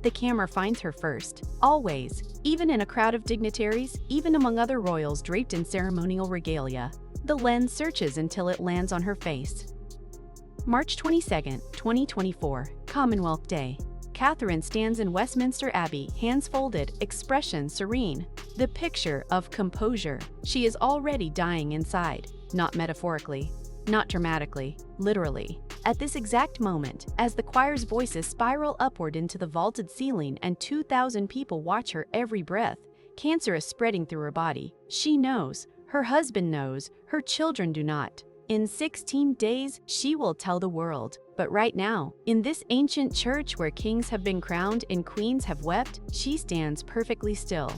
The camera finds her first, always, even in a crowd of dignitaries, even among other royals draped in ceremonial regalia. The lens searches until it lands on her face. March 22, 2024, Commonwealth Day. Catherine stands in Westminster Abbey, hands folded, expression serene. The picture of composure. She is already dying inside, not metaphorically, not dramatically, literally. At this exact moment, as the choir's voices spiral upward into the vaulted ceiling and 2,000 people watch her every breath, cancer is spreading through her body. She knows, her husband knows, her children do not. In 16 days, she will tell the world. But right now, in this ancient church where kings have been crowned and queens have wept, she stands perfectly still.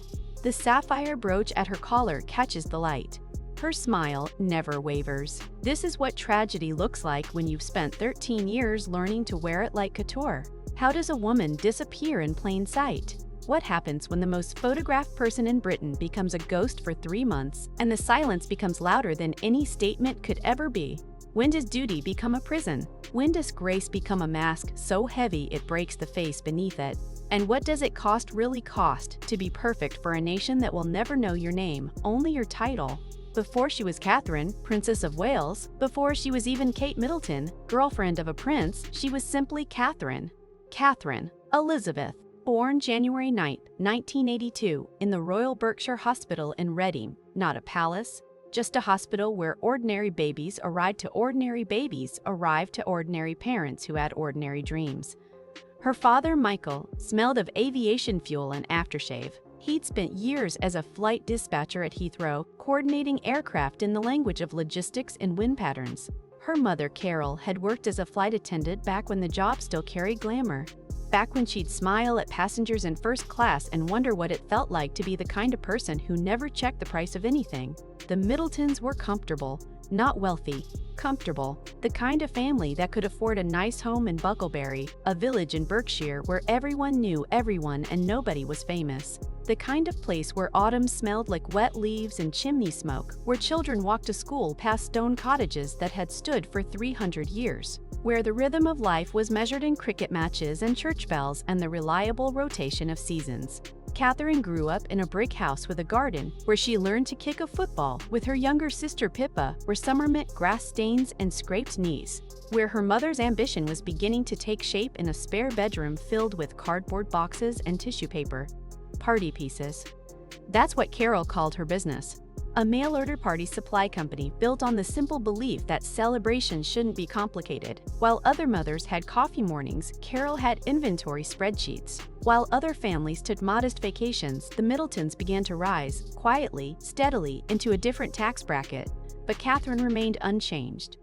The sapphire brooch at her collar catches the light. Her smile never wavers. This is what tragedy looks like when you've spent 13 years learning to wear it like couture. How does a woman disappear in plain sight? What happens when the most photographed person in Britain becomes a ghost for 3 months and the silence becomes louder than any statement could ever be? When does duty become a prison? When does grace become a mask so heavy it breaks the face beneath it? And what does it really cost to be perfect for a nation that will never know your name, only your title? Before she was Catherine, Princess of Wales, before she was even Kate Middleton, girlfriend of a prince, she was simply Catherine. Catherine Elizabeth, born January 9, 1982, in the Royal Berkshire Hospital in Reading, not a palace, just a hospital where ordinary babies arrived to ordinary parents who had ordinary dreams. Her father, Michael, smelled of aviation fuel and aftershave. He'd spent years as a flight dispatcher at Heathrow, coordinating aircraft in the language of logistics and wind patterns. Her mother, Carol, had worked as a flight attendant back when the job still carried glamour. Back when she'd smile at passengers in first class and wonder what it felt like to be the kind of person who never checked the price of anything. The Middletons were comfortable, not wealthy, comfortable, the kind of family that could afford a nice home in Bucklebury, a village in Berkshire where everyone knew everyone and nobody was famous. The kind of place where autumn smelled like wet leaves and chimney smoke, where children walked to school past stone cottages that had stood for 300 years, where the rhythm of life was measured in cricket matches and church bells and the reliable rotation of seasons. Catherine grew up in a brick house with a garden, where she learned to kick a football with her younger sister Pippa, where summer meant grass stains and scraped knees, where her mother's ambition was beginning to take shape in a spare bedroom filled with cardboard boxes and tissue paper. Party pieces. That's what Carol called her business. A mail-order party supply company built on the simple belief that celebrations shouldn't be complicated. While other mothers had coffee mornings, Carol had inventory spreadsheets. While other families took modest vacations, the Middletons began to rise, quietly, steadily, into a different tax bracket. But Catherine remained unchanged.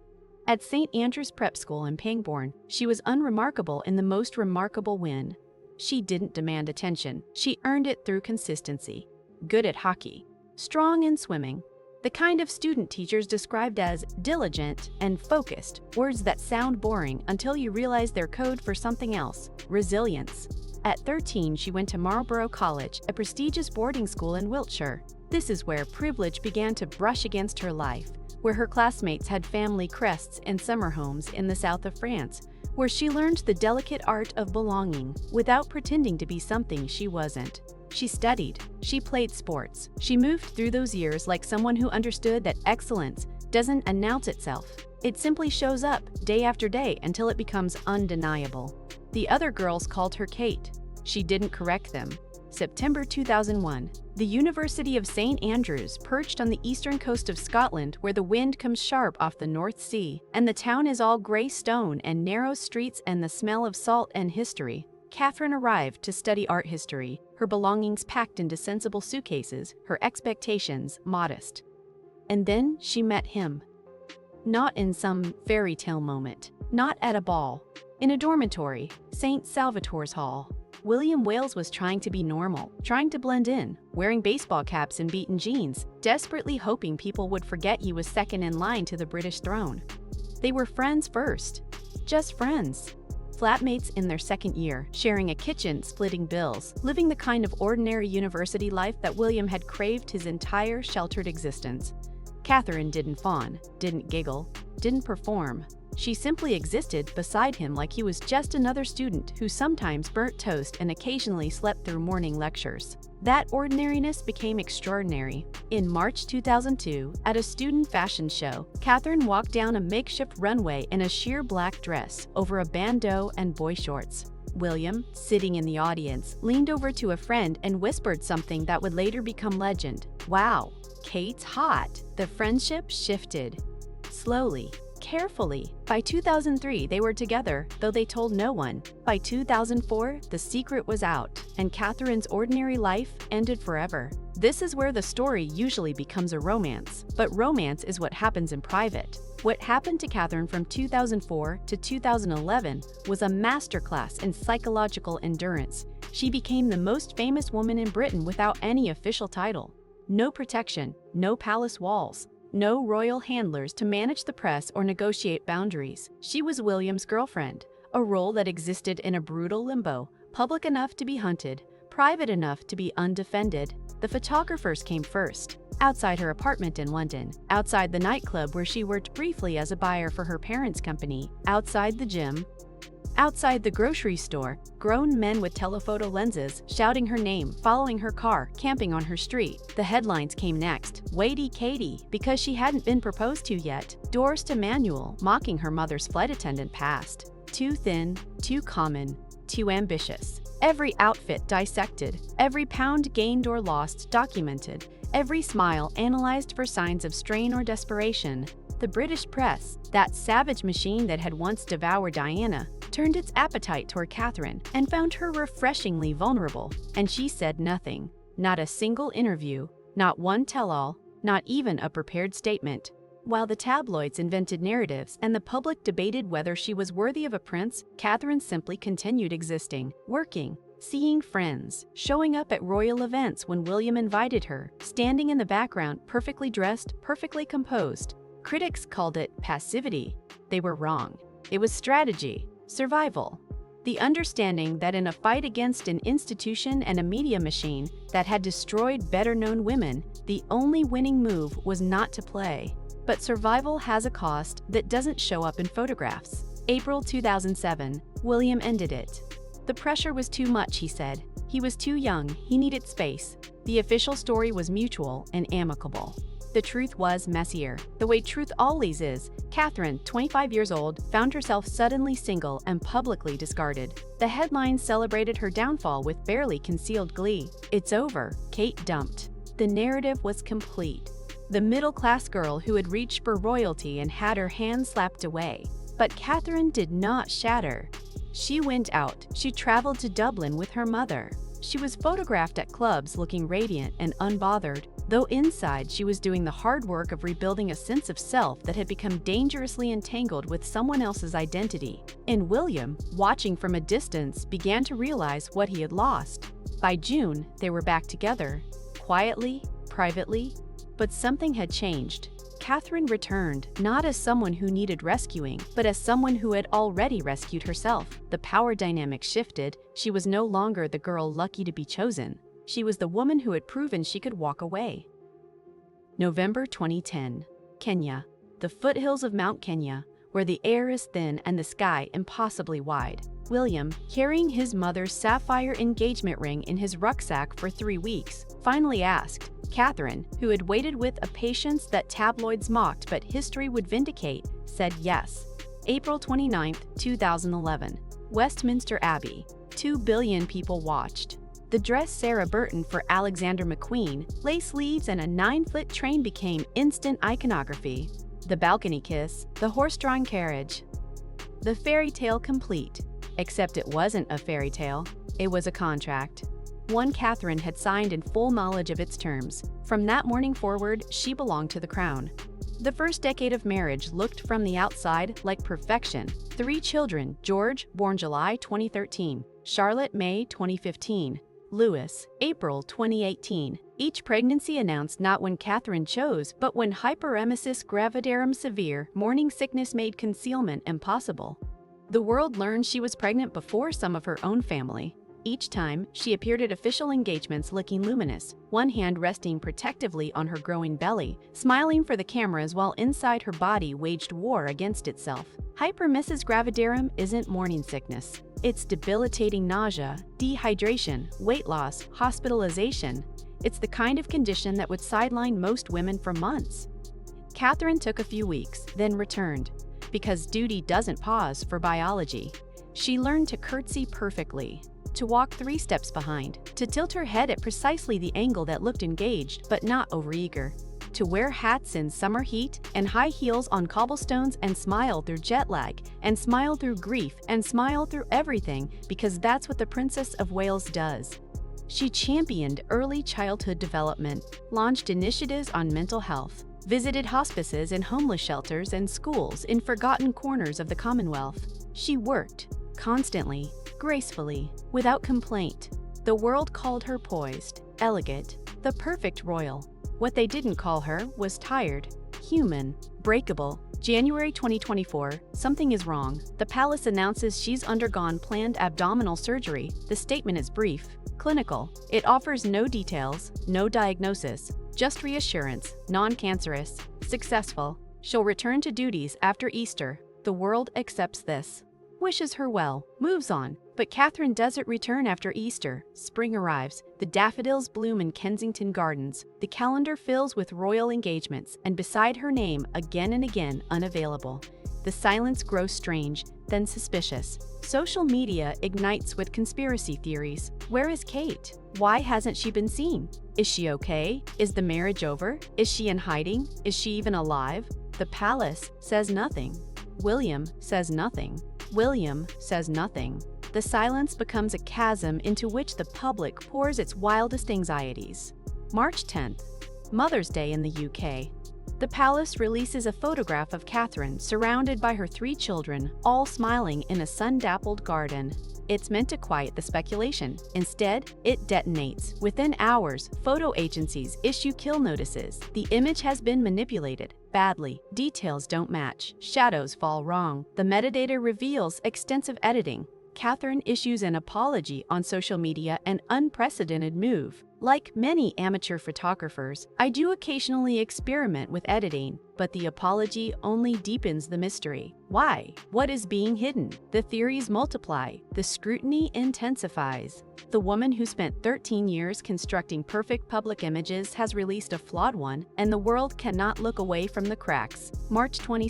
At St. Andrew's Prep School in Pangbourne, she was unremarkable in the most remarkable win. She didn't demand attention. She earned it through consistency. Good at hockey. Strong in swimming. The kind of student teachers described as diligent and focused, words that sound boring until you realize they're code for something else: resilience. At 13, she went to Marlborough College, a prestigious boarding school in Wiltshire. This is where privilege began to brush against her life, where her classmates had family crests and summer homes in the south of France, where she learned the delicate art of belonging without pretending to be something she wasn't. She studied, she played sports, she moved through those years like someone who understood that excellence doesn't announce itself. It simply shows up day after day until it becomes undeniable. The other girls called her Kate. She didn't correct them. September 2001. The University of St. Andrews, perched on the eastern coast of Scotland where the wind comes sharp off the North Sea, and the town is all grey stone and narrow streets and the smell of salt and history. Catherine arrived to study art history, her belongings packed into sensible suitcases, her expectations modest. And then she met him. Not in some fairy tale moment, not at a ball, in a dormitory, St. Salvator's Hall. William Wales was trying to be normal, trying to blend in, wearing baseball caps and beaten jeans, desperately hoping people would forget he was second in line to the British throne. They were friends first, just friends. Flatmates in their second year, sharing a kitchen, splitting bills, living the kind of ordinary university life that William had craved his entire sheltered existence. Catherine didn't fawn, didn't giggle, didn't perform. She simply existed beside him like he was just another student who sometimes burnt toast and occasionally slept through morning lectures. That ordinariness became extraordinary. In March 2002, at a student fashion show, Catherine walked down a makeshift runway in a sheer black dress over a bandeau and boy shorts. William, sitting in the audience, leaned over to a friend and whispered something that would later become legend. "Wow, Kate's hot." The friendship shifted. Slowly, carefully. By 2003, they were together, though they told no one. By 2004, the secret was out, and Catherine's ordinary life ended forever. This is where the story usually becomes a romance, but romance is what happens in private. What happened to Catherine from 2004 to 2011 was a masterclass in psychological endurance. She became the most famous woman in Britain without any official title. No protection, no palace walls, no royal handlers to manage the press or negotiate boundaries. She was William's girlfriend, a role that existed in a brutal limbo, public enough to be hunted, private enough to be undefended. The photographers came first, outside her apartment in London, outside the nightclub where she worked briefly as a buyer for her parents' company, outside the gym, outside the grocery store, grown men with telephoto lenses shouting her name, following her car, camping on her street. The headlines came next. Waity Katie, because she hadn't been proposed to yet. Doors to manual, mocking her mother's flight attendant past. Too thin, too common, too ambitious. Every outfit dissected, every pound gained or lost documented, every smile analyzed for signs of strain or desperation. The British press, that savage machine that had once devoured Diana, turned its appetite toward Catherine and found her refreshingly vulnerable. And she said nothing. Not a single interview, not one tell-all, not even a prepared statement. While the tabloids invented narratives and the public debated whether she was worthy of a prince, Catherine simply continued existing, working, seeing friends, showing up at royal events when William invited her, standing in the background, perfectly dressed, perfectly composed. Critics called it passivity. They were wrong. It was strategy, survival. The understanding that in a fight against an institution and a media machine that had destroyed better-known women, the only winning move was not to play. But survival has a cost that doesn't show up in photographs. April 2007, William ended it. The pressure was too much, he said. He was too young, he needed space. The official story was mutual and amicable. The truth was messier. The way truth always is. Catherine, 25 years old, found herself suddenly single and publicly discarded. The headlines celebrated her downfall with barely concealed glee. It's over. Kate dumped. The narrative was complete. The middle-class girl who had reached for royalty and had her hand slapped away. But Catherine did not shatter. She went out. She traveled to Dublin with her mother. She was photographed at clubs looking radiant and unbothered, though inside she was doing the hard work of rebuilding a sense of self that had become dangerously entangled with someone else's identity. And William, watching from a distance, began to realize what he had lost. By June, they were back together, quietly, privately, but something had changed. Catherine returned, not as someone who needed rescuing, but as someone who had already rescued herself. The power dynamic shifted. She was no longer the girl lucky to be chosen. She was the woman who had proven she could walk away. November 2010, Kenya. The foothills of Mount Kenya, where the air is thin and the sky impossibly wide. William, carrying his mother's sapphire engagement ring in his rucksack for 3 weeks, finally asked. Catherine, who had waited with a patience that tabloids mocked but history would vindicate, said yes. April 29, 2011. Westminster Abbey. 2 billion people watched. The dress Sarah Burton for Alexander McQueen, lace sleeves and a 9-foot train became instant iconography. The balcony kiss, the horse-drawn carriage. The fairy tale complete. Except it wasn't a fairy tale. It was a contract. One Catherine had signed in full knowledge of its terms. From that morning forward, she belonged to the crown. The first decade of marriage looked from the outside like perfection. 3 children, George, born July 2013, Charlotte, May 2015, Louis, April 2018. Each pregnancy announced not when Catherine chose, but when hyperemesis gravidarum severe, morning sickness made concealment impossible. The world learned she was pregnant before some of her own family. Each time, she appeared at official engagements looking luminous, one hand resting protectively on her growing belly, smiling for the cameras while inside her body waged war against itself. Hyperemesis gravidarum isn't morning sickness. It's debilitating nausea, dehydration, weight loss, hospitalization. It's the kind of condition that would sideline most women for months. Catherine took a few weeks, then returned. Because duty doesn't pause for biology. She learned to curtsy perfectly, to walk 3 steps behind, to tilt her head at precisely the angle that looked engaged but not overeager, to wear hats in summer heat and high heels on cobblestones and smile through jet lag, and smile through grief, and smile through everything, because that's what the Princess of Wales does. She championed early childhood development, launched initiatives on mental health, visited hospices and homeless shelters and schools in forgotten corners of the Commonwealth. She worked, constantly, gracefully, without complaint. The world called her poised, elegant, the perfect royal. What they didn't call her was tired, human, breakable. January 2024, something is wrong. The palace announces she's undergone planned abdominal surgery. The statement is brief, clinical. It offers no details, no diagnosis, just reassurance, non-cancerous, successful. She'll return to duties after Easter. The world accepts this. Wishes her well, moves on. But Catherine doesn't return after Easter. Spring arrives. The daffodils bloom in Kensington Gardens. The calendar fills with royal engagements, and beside her name, again and again, unavailable. The silence grows strange, then suspicious. Social media ignites with conspiracy theories. Where is Kate? Why hasn't she been seen? Is she okay? Is the marriage over? Is she in hiding? Is she even alive? The palace says nothing. William says nothing. William says nothing. The silence becomes a chasm into which the public pours its wildest anxieties. March 10th, Mother's Day in the UK. The palace releases a photograph of Catherine surrounded by her 3 children, all smiling in a sun-dappled garden. It's meant to quiet the speculation. Instead, it detonates. Within hours, photo agencies issue kill notices. The image has been manipulated. Badly. Details don't match. Shadows fall wrong. The metadata reveals extensive editing. Catherine issues an apology on social media, an unprecedented move. Like many amateur photographers, I do occasionally experiment with editing, but the apology only deepens the mystery. Why? What is being hidden? The theories multiply. The scrutiny intensifies. The woman who spent 13 years constructing perfect public images has released a flawed one, and the world cannot look away from the cracks. March 22,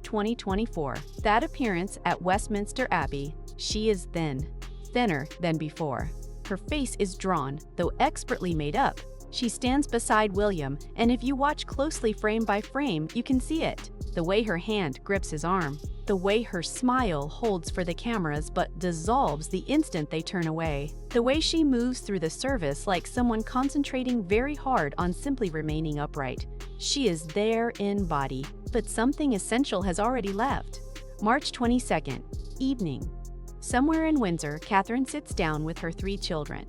2024. That appearance at Westminster Abbey. She is thin. Thinner than before. Her face is drawn, though expertly made up. She stands beside William, and if you watch closely frame by frame, you can see it. The way her hand grips his arm. The way her smile holds for the cameras but dissolves the instant they turn away. The way she moves through the service like someone concentrating very hard on simply remaining upright. She is there in body, but something essential has already left. March 22nd, evening. Somewhere in Windsor, Catherine sits down with her 3 children.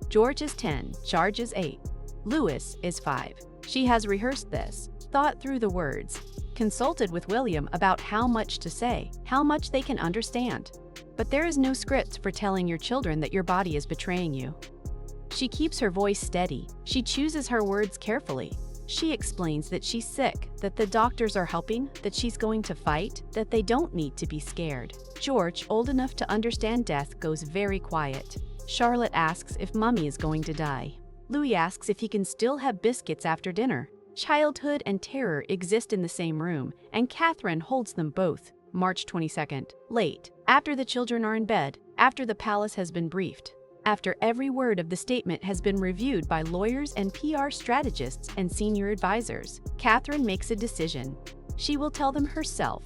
George is 10, Charles is 8, Louis is 5. She has rehearsed this, thought through the words, consulted with William about how much to say, how much they can understand. But there is no script for telling your children that your body is betraying you. She keeps her voice steady. She chooses her words carefully. She explains that she's sick, that the doctors are helping, that she's going to fight, that they don't need to be scared. George, old enough to understand death, goes very quiet. Charlotte asks if Mummy is going to die. Louis asks if he can still have biscuits after dinner. Childhood and terror exist in the same room, and Catherine holds them both. March 22nd, late, after the children are in bed, after the palace has been briefed. After every word of the statement has been reviewed by lawyers and PR strategists and senior advisors, Catherine makes a decision. She will tell them herself,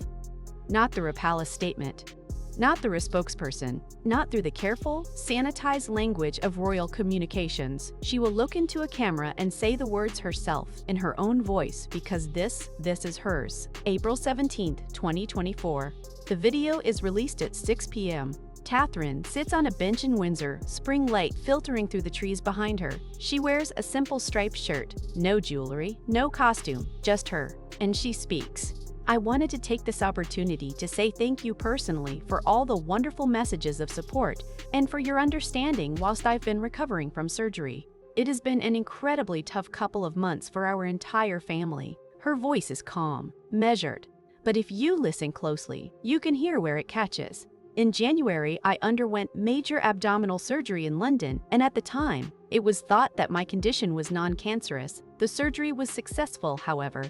not through a palace statement, not through a spokesperson, not through the careful, sanitized language of royal communications. She will look into a camera and say the words herself, in her own voice, because this is hers. April 17, 2024. The video is released at 6 p.m. Catherine sits on a bench in Windsor, spring light filtering through the trees behind her. She wears a simple striped shirt, no jewelry, no costume, just her. And she speaks. I wanted to take this opportunity to say thank you personally for all the wonderful messages of support and for your understanding whilst I've been recovering from surgery. It has been an incredibly tough couple of months for our entire family. Her voice is calm, measured, but if you listen closely, you can hear where it catches. In January, I underwent major abdominal surgery in London, and at the time, it was thought that my condition was non-cancerous. The surgery was successful, however.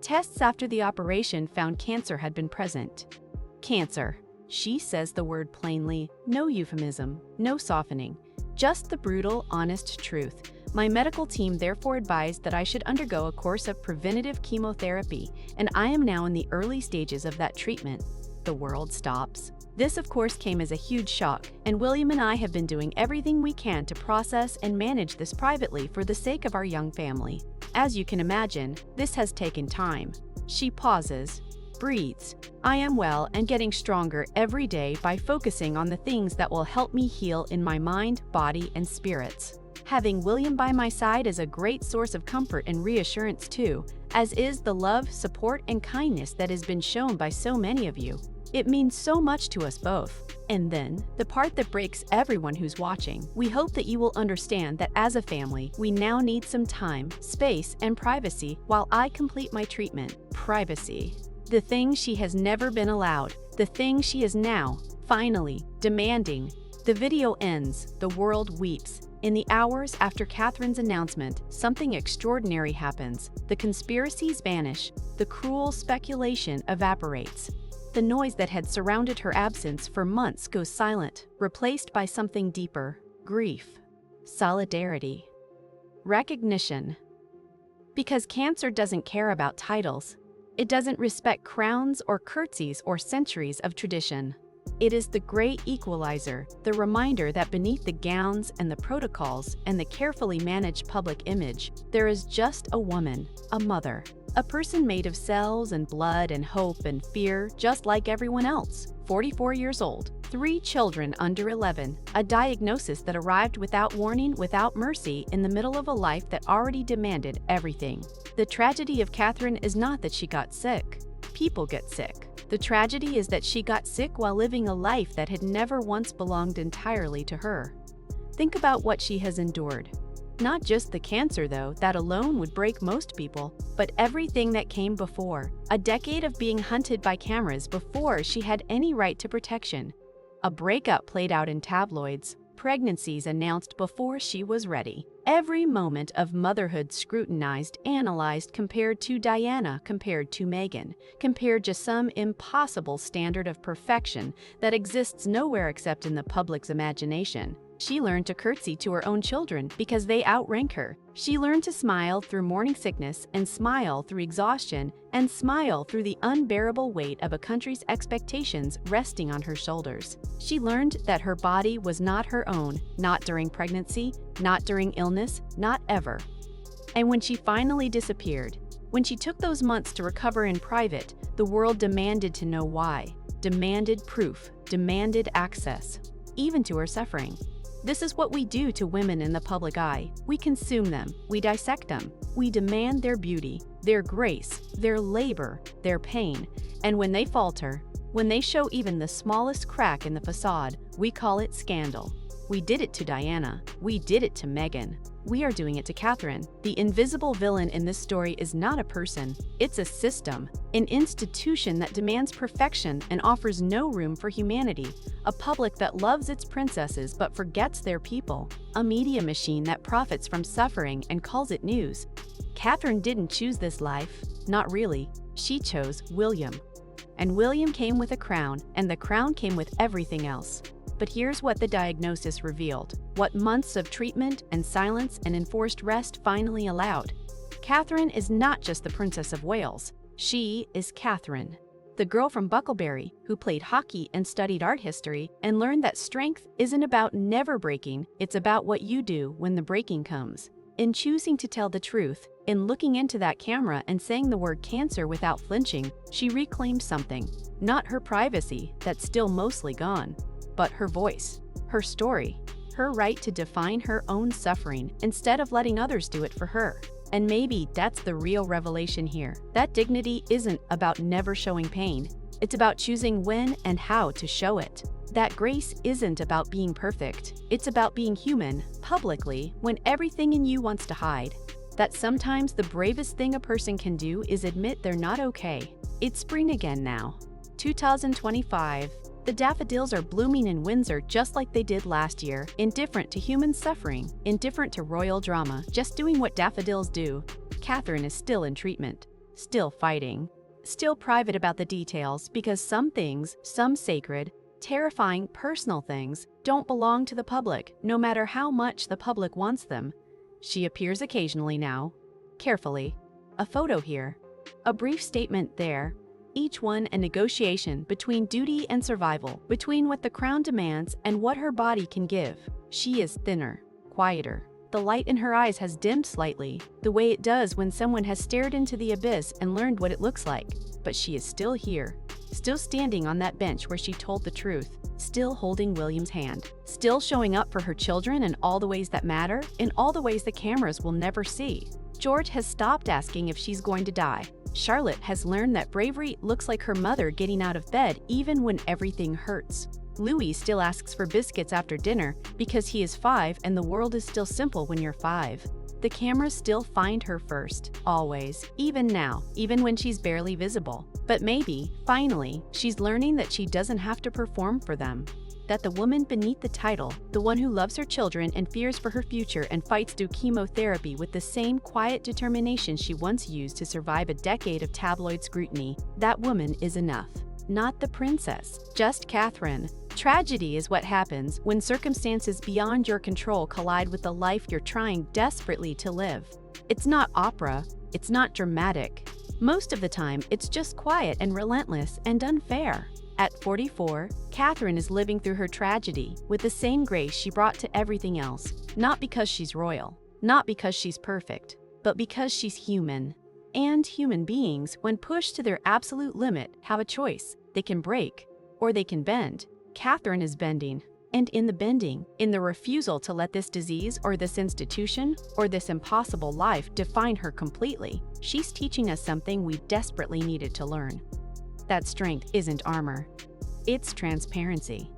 Tests after the operation found cancer had been present. Cancer. She says the word plainly, no euphemism, no softening, just the brutal, honest truth. My medical team therefore advised that I should undergo a course of preventative chemotherapy, and I am now in the early stages of that treatment. The world stops. This, of course, came as a huge shock, and William and I have been doing everything we can to process and manage this privately for the sake of our young family. As you can imagine, this has taken time. She pauses, breathes. I am well and getting stronger every day by focusing on the things that will help me heal in my mind, body, and spirits. Having William by my side is a great source of comfort and reassurance too, as is the love, support, and kindness that has been shown by so many of you. It means so much to us both. And then, the part that breaks everyone who's watching, we hope that you will understand that as a family, we now need some time, space, and privacy while I complete my treatment. Privacy. The thing she has never been allowed. The thing she is now, finally, demanding. The video ends. The world weeps. In the hours after Catherine's announcement, something extraordinary happens. The conspiracies vanish. The cruel speculation evaporates. The noise that had surrounded her absence for months goes silent, replaced by something deeper: grief, solidarity, recognition. Because cancer doesn't care about titles. It doesn't respect crowns or curtsies or centuries of tradition. It is the great equalizer, the reminder that beneath the gowns and the protocols and the carefully managed public image, there is just a woman, a mother. A person made of cells and blood and hope and fear, just like everyone else. 44 years old, 3 children under 11, a diagnosis that arrived without warning, without mercy, in the middle of a life that already demanded everything. The tragedy of Catherine is not that she got sick. People get sick. The tragedy is that she got sick while living a life that had never once belonged entirely to her. Think about what she has endured. Not just the cancer, though, that alone would break most people, but everything that came before. A decade of being hunted by cameras before she had any right to protection. A breakup played out in tabloids. Pregnancies announced before she was ready. Every moment of motherhood scrutinized, analyzed, compared to Diana, compared to Meghan, compared to some impossible standard of perfection that exists nowhere except in the public's imagination. She learned to curtsy to her own children because they outrank her. She learned to smile through morning sickness and smile through exhaustion and smile through the unbearable weight of a country's expectations resting on her shoulders. She learned that her body was not her own, not during pregnancy, not during illness, not ever. And when she finally disappeared, when she took those months to recover in private, the world demanded to know why, demanded proof, demanded access, even to her suffering. This is what we do to women in the public eye. We consume them, we dissect them, we demand their beauty, their grace, their labor, their pain, and when they falter, when they show even the smallest crack in the facade, we call it scandal. We did it to Diana, we did it to Meghan. We are doing it to Catherine. The invisible villain in this story is not a person, it's a system, an institution that demands perfection and offers no room for humanity, a public that loves its princesses but forgets their people, a media machine that profits from suffering and calls it news. Catherine didn't choose this life, not really. She chose William. And William came with a crown, and the crown came with everything else. But here's what the diagnosis revealed, what months of treatment and silence and enforced rest finally allowed. Catherine is not just the Princess of Wales. She is Catherine, the girl from Bucklebury who played hockey and studied art history and learned that strength isn't about never breaking, it's about what you do when the breaking comes. In choosing to tell the truth, in looking into that camera and saying the word cancer without flinching, she reclaimed something. Not her privacy, that's still mostly gone, but her voice, her story, her right to define her own suffering instead of letting others do it for her. And maybe that's the real revelation here. That dignity isn't about never showing pain. It's about choosing when and how to show it. That grace isn't about being perfect. It's about being human, publicly, when everything in you wants to hide. That sometimes the bravest thing a person can do is admit they're not okay. It's spring again now. 2025. The daffodils are blooming in Windsor just like they did last year, indifferent to human suffering, indifferent to royal drama, just doing what daffodils do. Catherine is still in treatment, still fighting, still private about the details because some things, some sacred, terrifying personal things, don't belong to the public, no matter how much the public wants them. She appears occasionally now, carefully. A photo here, a brief statement there. Each one a negotiation between duty and survival, between what the crown demands and what her body can give. She is thinner, quieter. The light in her eyes has dimmed slightly, the way it does when someone has stared into the abyss and learned what it looks like. But she is still here, still standing on that bench where she told the truth, still holding William's hand, still showing up for her children in all the ways that matter, in all the ways the cameras will never see. George has stopped asking if she's going to die. Charlotte has learned that bravery looks like her mother getting out of bed even when everything hurts. Louis still asks for biscuits after dinner because he is 5 and the world is still simple when you're 5. The cameras still find her first, always, even now, even when she's barely visible. But maybe, finally, she's learning that she doesn't have to perform for them. That the woman beneath the title, the one who loves her children and fears for her future and fights through chemotherapy with the same quiet determination she once used to survive a decade of tabloid scrutiny, that woman is enough. Not the princess, just Catherine. Tragedy is what happens when circumstances beyond your control collide with the life you're trying desperately to live. It's not opera, it's not dramatic. Most of the time, it's just quiet and relentless and unfair. At 44, Catherine is living through her tragedy with the same grace she brought to everything else, not because she's royal, not because she's perfect, but because she's human. And human beings, when pushed to their absolute limit, have a choice. They can break, or they can bend. Catherine is bending, and in the bending, in the refusal to let this disease or this institution or this impossible life define her completely, she's teaching us something we desperately needed to learn. That strength isn't armor, it's transparency.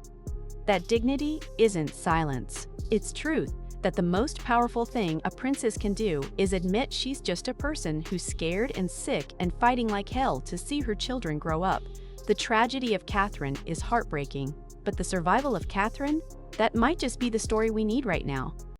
That dignity isn't silence, it's truth. That the most powerful thing a princess can do is admit she's just a person who's scared and sick and fighting like hell to see her children grow up. The tragedy of Catherine is heartbreaking, but the survival of Catherine, that might just be the story we need right now.